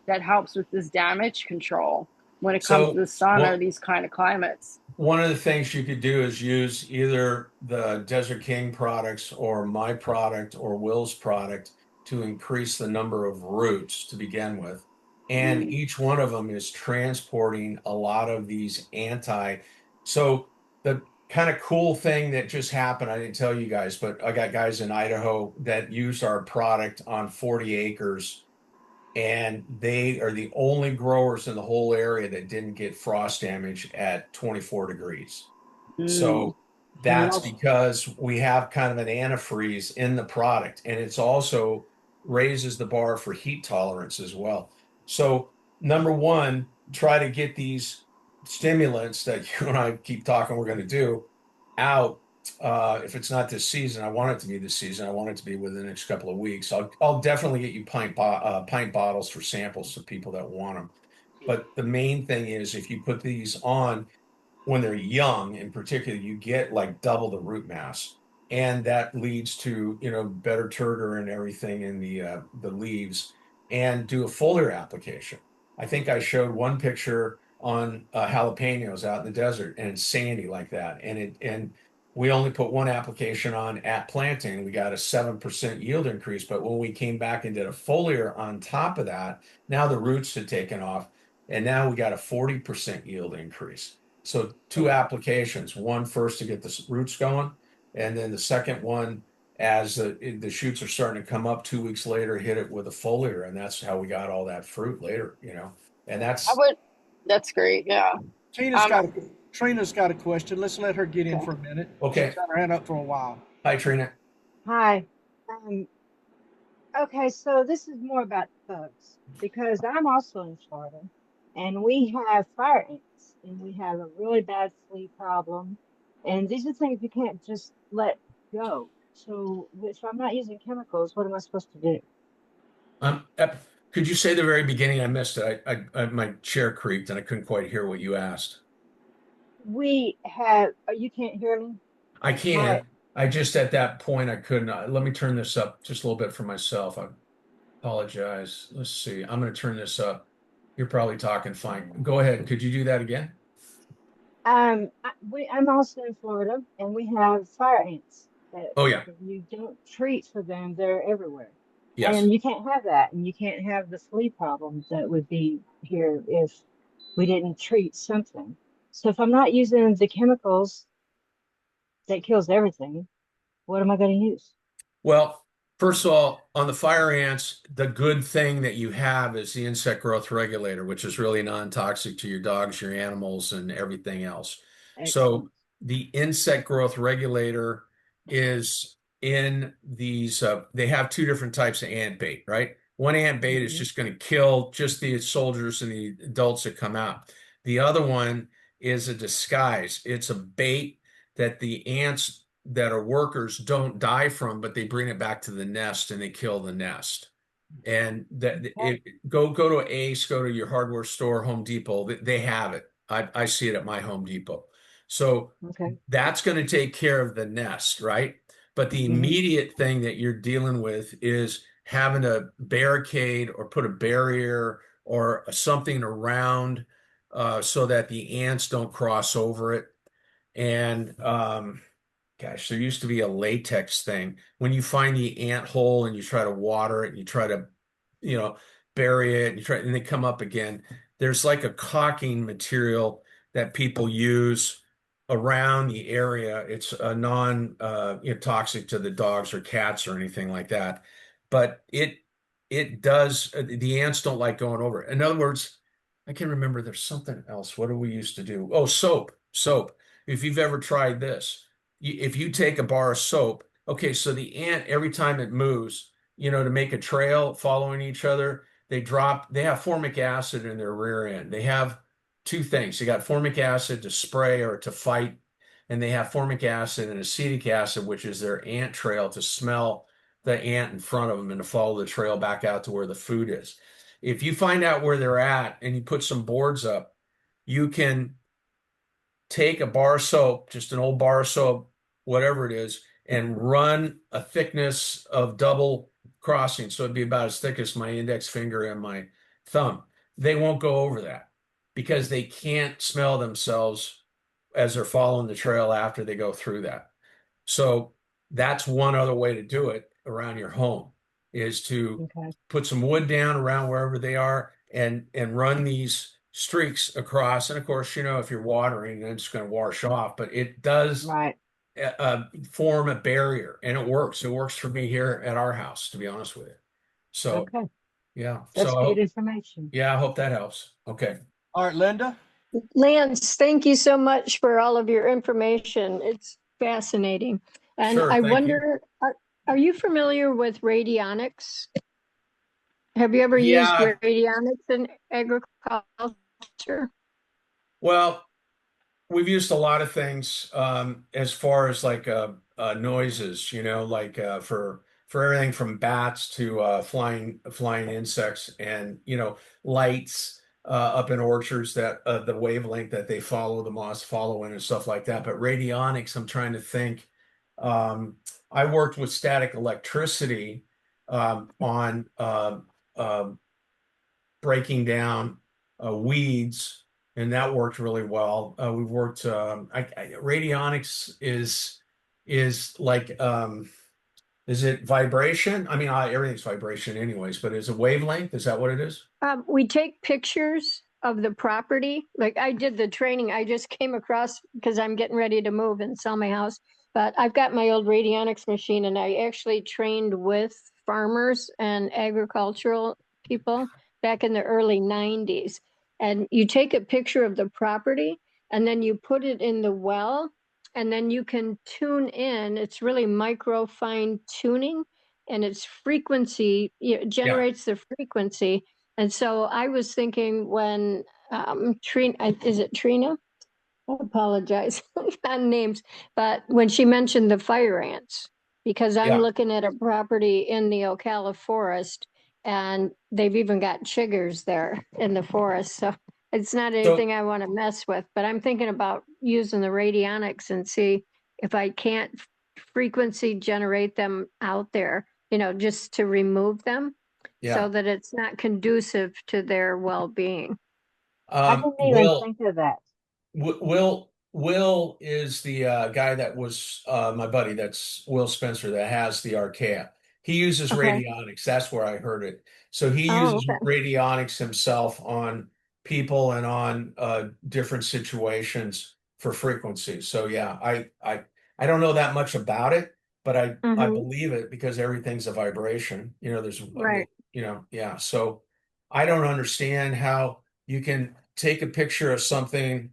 that helps with this damage control when it comes to So, the sun or well, these kind of climates. one of the things you could do is use either the Desert King products or my product or Will's product to increase the number of roots to begin with. And Mm. each one of them is transporting a lot of these anti. So the kind of cool thing that just happened, I didn't tell you guys, but I got guys in Idaho that used our product on 40 acres, and they are the only growers in the whole area that didn't get frost damage at 24 degrees. Mm. So And it that's also, because we have kind of an antifreeze in the product, and it's also raises the bar for heat tolerance as well. So number one, try to get these stimulants that you and I keep talking we're going to do out. If it's not this season, I want it to be this season. I want it to be within the next couple of weeks. I'll definitely get you pint bottles for samples to people that want them. But the main thing is if you put these on when they're young, in particular, you get like double the root mass, and that leads to better turgor and everything in the leaves. And do a foliar application. I think I showed one picture on jalapenos out in the desert, and it's sandy like that, and we only put one application on at planting. We got a 7% yield increase, but when we came back and did a foliar on top of that, now the roots had taken off, and now we got a 40% yield increase. So two applications, one first to get the roots going, and then the second one as the shoots are starting to come up 2 weeks later, hit it with a foliar, and that's how we got all that fruit later. And I that's would. That's great. Yeah. Tina's Um. got a Trina's got a question. Let's let her get in Okay. for a minute. She's okay. had her hand up for a while. Hi, Trina. Hi. Um, okay, so this is more about bugs because I'm also in Florida and we have fire ants and we have a really bad flea problem. And these are things you can't just let go. So if I'm not using chemicals, what am I supposed to do? Um, uh, could you say the very beginning? I missed it. My chair creaked and I couldn't quite hear what you asked. We have, oh, you can't hear me? I My, can. I just at that point I couldn't. Let me turn this up just a little bit for myself. I apologize. Let's see. I'm going to turn this up. You're probably talking fine. Go ahead. Could you do that again? I'm also in Florida and we have fire ants that Oh yeah. if you don't treat for them, they're everywhere. Yes. And you can't have that. And you can't have the flea problems that would be here if we didn't treat something. So if I'm not using the chemicals that kills everything, what am I going to use? Well, first of all, on the fire ants, the good thing that you have is the insect growth regulator, which is really non-toxic to your dogs, your animals, and everything else. So Excellent. the insect growth regulator is in these, they have two different types of ant bait, right? One ant bait is Hmm. just going to kill just the soldiers and the adults that come out. The other one is a disguise. It's a bait that the ants that are workers don't die from, but they bring it back to the nest and they kill the nest. And that Okay. go to Ace, go to your hardware store, Home Depot. They have it. I see it at my Home Depot. So Okay. that's going to take care of the nest, right? But the Hmm. immediate thing that you're dealing with is having a barricade or put a barrier or something around so that the ants don't cross over it. And gosh, there used to be a latex thing. When you find the ant hole and you try to water it and you try to, you know, bury it and you try and they come up again, there's like a caulking material that people use around the area. It's a non toxic to the dogs or cats or anything like that. But it does the ants don't like going over it. In other words, I can remember there's something else. What do we used to do? Oh, soap. Soap. If you've ever tried this if you take a bar of soap, okay, so the ant, every time it moves, to make a trail following each other, they have formic acid in their rear end. They have two things. They got formic acid to spray or to fight, and they have formic acid and acetic acid, which is their ant trail to smell the ant in front of them and to follow the trail back out to where the food is. If you find out where they're at and you put some boards up, you can take a bar of soap, just an old bar of soap, whatever it is, and run a thickness of double crossing. So it'd be about as thick as my index finger and my thumb. They won't go over that because they can't smell themselves as they're following the trail after they go through that. So that's one other way to do it around your home is to Okay. put some wood down around wherever they are and run these streaks across. And of course, if you're watering, then it's going to wash off, but it does Right. form a barrier and it works. It works for me here at our house, to be honest with you. So Okay. yeah. That's So good information. yeah, I hope that helps. Okay. All right, Linda. Lance, thank you so much for all of your information. It's fascinating. And Sure. I Thank you. wonder, are you familiar with radionics? Have you ever used Yeah. radionics in agriculture? Well, we've used a lot of things as far as like noises, like for everything from bats to flying insects, and lights up in orchards that the wavelength that they follow the moths follow in and stuff like that. But radionics, I'm trying to think. Um, I worked with static electricity on breaking down weeds, and that worked really well. We've worked. Radionics is like is it vibration? I mean, everything's vibration, anyways. But is it wavelength? Is that what it is? We take pictures of the property. Like I did the training, I just came across because I'm getting ready to move and sell my house. But I've got my old radionics machine, and I actually trained with farmers and agricultural people back in the early 90s. And you take a picture of the property and then you put it in the well, and then you can tune in. It's really micro fine tuning, and it's frequency, it Yeah, generates the frequency. And so I was thinking when Trina, is it Trina? I apologize on names, but when she mentioned the fire ants, because I'm yeah. looking at a property in the Ocala forest, and they've even got chiggers there in the forest. So it's not So anything I want to mess with, but I'm thinking about using the radionics and see if I can't frequency generate them out there, just to remove them so yeah, that it's not conducive to their well-being. I didn't even Will. think of that. Will is the guy that was my buddy. That's Will Spencer that has the Archaea. He uses Okay. radionics. That's where I heard it. So he Oh, uses okay. radionics himself on people and on different situations for frequency. So yeah, I don't know that much about it, but I Mm-hmm. believe it because everything's a vibration. There's Right. yeah. So I don't understand how you can take a picture of something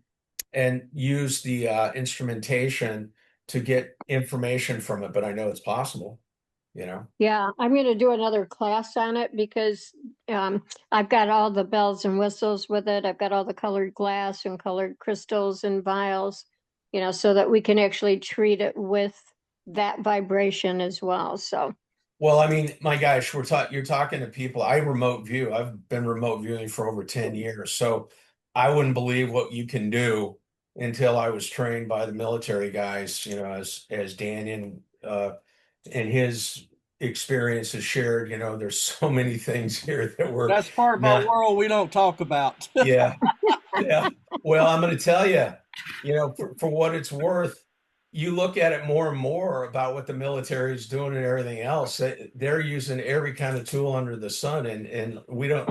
and use the instrumentation to get information from it, but I know it's possible. Yeah, I'm going to do another class on it because I've got all the bells and whistles with it. I've got all the colored glass and colored crystals and vials, so that we can actually treat it with that vibration as well. So, Well, I mean, my gosh, you're talking to people. I remote view. I've been remote viewing for over 10 years. So I wouldn't believe what you can do until I was trained by the military guys, you know, as Dan and his experience has shared, you know, there's so many things here that were That's part of our not, world we don't talk about. yeah. Yeah. Well, I'm going to tell you, you know, for what it's worth, you look at it more and more about what the military is doing and everything else. They're using every kind of tool under the sun, and we don't.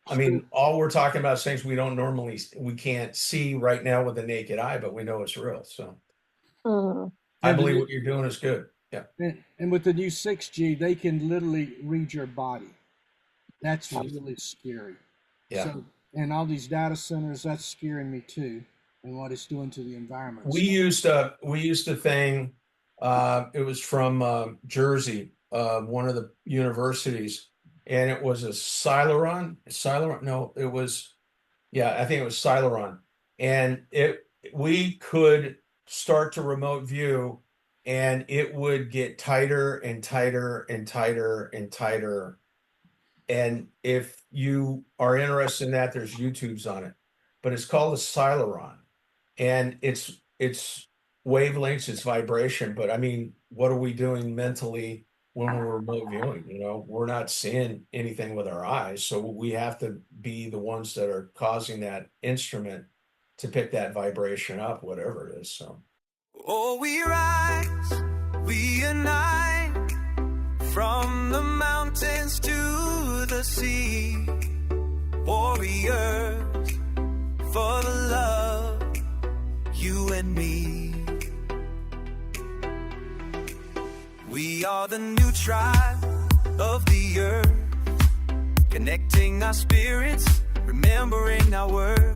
I mean, all we're talking about is things we can't see right now with the naked eye, but we know it's real. So I And, believe what you're doing is good. Yeah. and with the new 6G, they can literally read your body. That's really scary. Yeah. So, and all these data centers, that's scaring me too, and what it's doing to the environment. We used a thing. It was from Jersey, one of the universities, and it was a Celeron. Celeron? No, it was. Yeah, I think it was Celeron, and we could start to remote view, and it would get tighter and tighter and tighter and tighter. And if you are interested in that, there's YouTubes on it, but it's called a Celeron, and it's wavelengths, it's vibration. But I mean, what are we doing mentally when we're remote viewing? You know, we're not seeing anything with our eyes, so we have to be the ones that are causing that instrument to pick that vibration up, whatever it is. So, Oh, we rise, we unite, from the mountains to the sea, warriors for the love, you and me. We are the new tribe of the earth, connecting our spirits, remembering our worth.